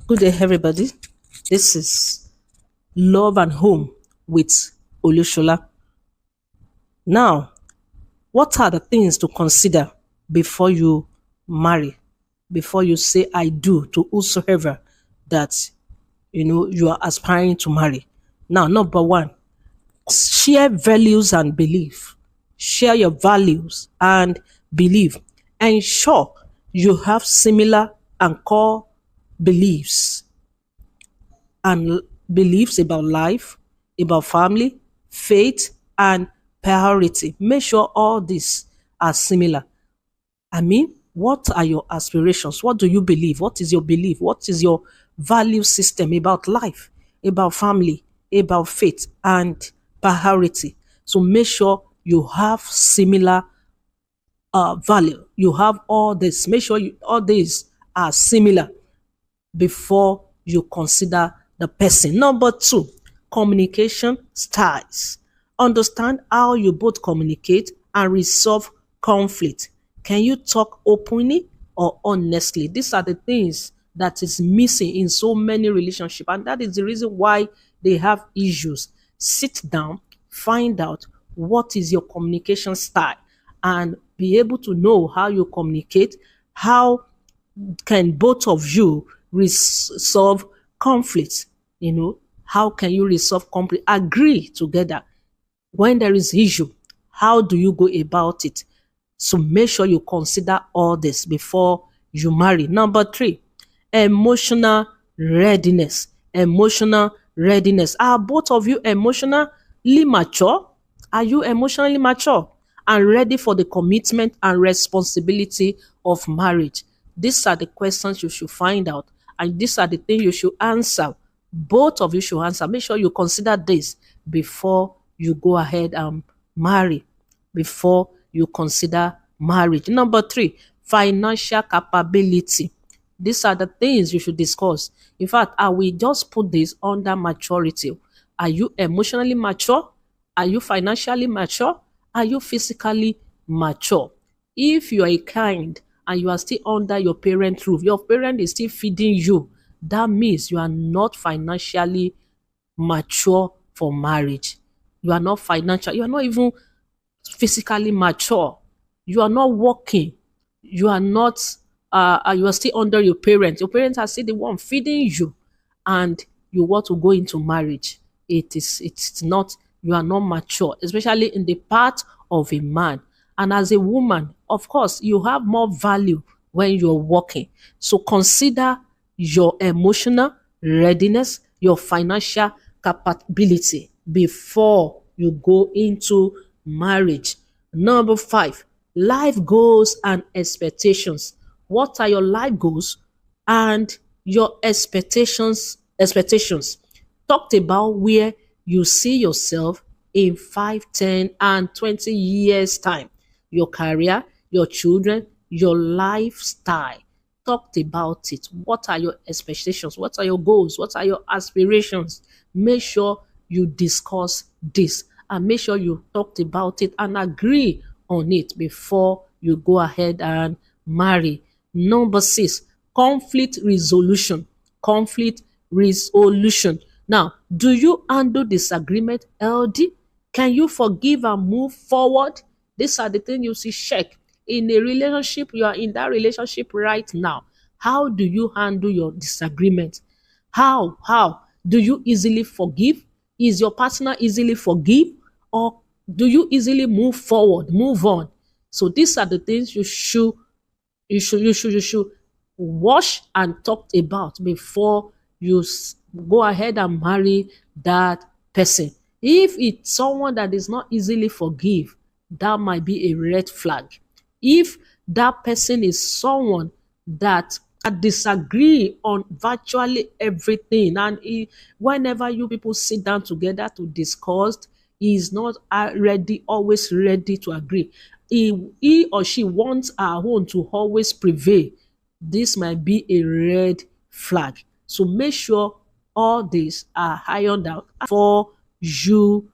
Good day, everybody. This is Love and Home with Olushola. Now, what are the things to consider before you marry? Before you say I do to whosoever that you are aspiring to marry? Now, number one, share values and belief. Share your values and belief. Ensure you have similar and core beliefs and beliefs about life, about family, faith, and priority. Make sure all these are similar. I mean, what are your aspirations? What do you believe? What is your belief? What is your value system about life, about family, about faith, and priority? So make sure you have similar value. You have all this. Make sure all these are similar before you consider the person. Number two, communication styles. Understand how you both communicate and resolve conflict. Can you talk openly or honestly? These are the things that is missing in so many relationships, and that is the reason why they have issues. Sit down, find out what is your communication style, and be able to know how you communicate, how can both of you resolve conflicts. How can you resolve conflict? Agree together. When there is issue, how do you go about it? So make sure you consider all this before you marry. Number three, emotional readiness. Emotional readiness. Are both of you emotionally mature? Are you emotionally mature and ready for the commitment and responsibility of marriage? These are the questions you should find out, and these are the things you should answer. Both of you should answer. Make sure you consider this before you go ahead and marry, before you consider marriage. Number three, financial capability. These are the things you should discuss. In fact, I will just put this under maturity. Are you emotionally mature? Are you financially mature? Are you physically mature? If you are a kind and you are still under your parent roof, your parent is still feeding you, that means you are not financially mature for marriage. You are not financial, you are not even physically mature. You are not working. You are not you are still under your parents. Your parents are still the one feeding you, and you want to go into marriage. It's not, you are not mature, especially in the part of a man. And as a woman, of course, you have more value when you're working. So consider your emotional readiness, your financial capability before you go into marriage. Number five, life goals and expectations. What are your life goals and your expectations? Talked about where you see yourself in 5, 10, and 20 years time. Your career, your children, your lifestyle. Talked about it. What are your expectations? What are your goals? What are your aspirations? Make sure you discuss this, and make sure you talked about it and agree on it before you go ahead and marry. Number six, conflict resolution. Conflict resolution. Now, do you handle disagreement healthy? Can you forgive and move forward? These are the things you see check. In a relationship, you are in that relationship right now. How do you handle your disagreement? How do you easily forgive? Is your partner easily forgive, or do you easily move forward, move on? So these are the things you should watch and talk about before you go ahead and marry that person. If it's someone that is not easily forgive, that might be a red flag. If that person is someone that disagree on virtually everything, and whenever you people sit down together to discuss, he is not always ready to agree. He or she wants her own to always prevail. This might be a red flag. So make sure all these are ironed out before you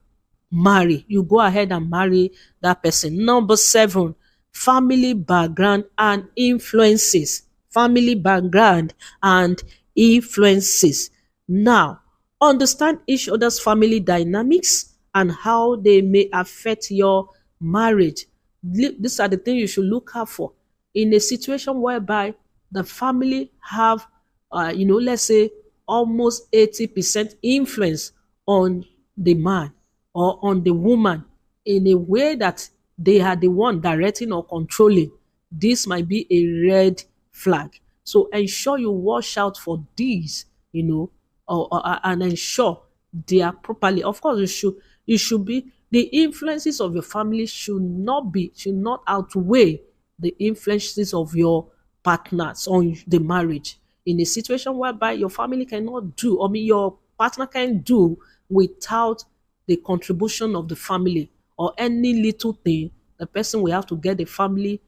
marry. You go ahead and marry that person. Number seven, family background and influences. Family background and influences. Now, understand each other's family dynamics and how they may affect your marriage. These are the things you should look out for in a situation whereby the family have, let's say almost 80% influence on the man or on the woman in a way that they are the one directing or controlling. This might be a red flag. So ensure you watch out for these, and ensure they are properly. Of course, you should be the influences of your family should not outweigh the influences of your partners on the marriage. In a situation whereby your family cannot do, your partner can do without the contribution of the family or any little thing, the person will have to get the family,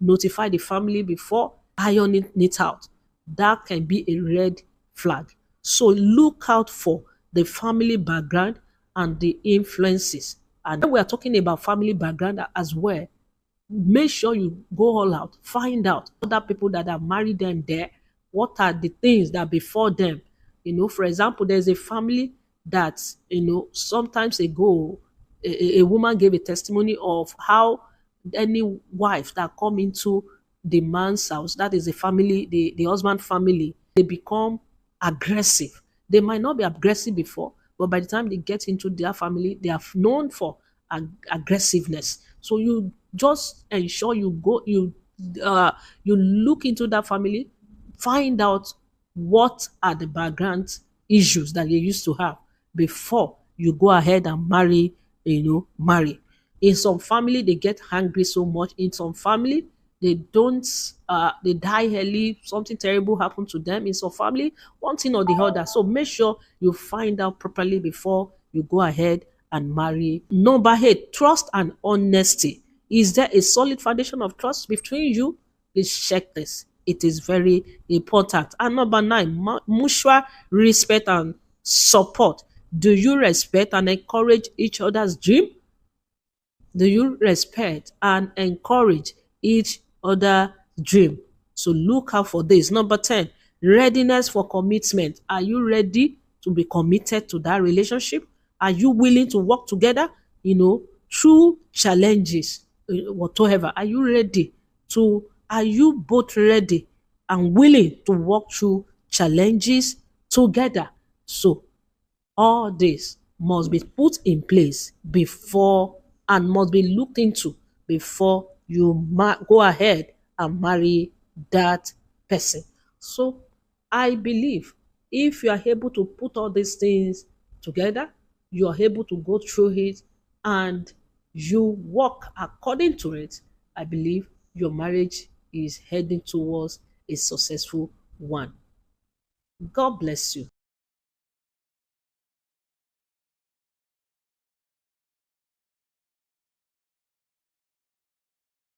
notify the family before ironing it out. That can be a red flag. So look out for the family background and the influences. And when we are talking about family background as well, make sure you go all out, find out other people that have married them there, what are the things that before them. For example, there's a family that, sometimes ago, a woman gave a testimony of how any wife that come into the man's house, that is the family, the husband family, they become aggressive. They might not be aggressive before, but by the time they get into their family, they are known for aggressiveness. So you just ensure you look into that family, find out what are the background issues that you used to have before you go ahead and marry. In some family, they get hungry so much. In some family, they don't they die early, something terrible happened to them. In some family, one thing or the other. So make sure you find out properly before you go ahead and marry. Number 8, trust and honesty. Is there a solid foundation of trust between you? Please check this. It is very important. And number 9, mutual respect and support. Do you respect and encourage each other's dream? Do you respect and encourage each other dream? So look out for this. Number 10, readiness for commitment. Are you ready to be committed to that relationship? Are you willing to work together, through challenges, whatsoever? Are you both ready and willing to walk through challenges together? So all this must be put in place before and must be looked into before you go ahead and marry that person. So I believe if you are able to put all these things together, you are able to go through it and you work according to it, I believe your marriage is heading towards a successful one. God bless you.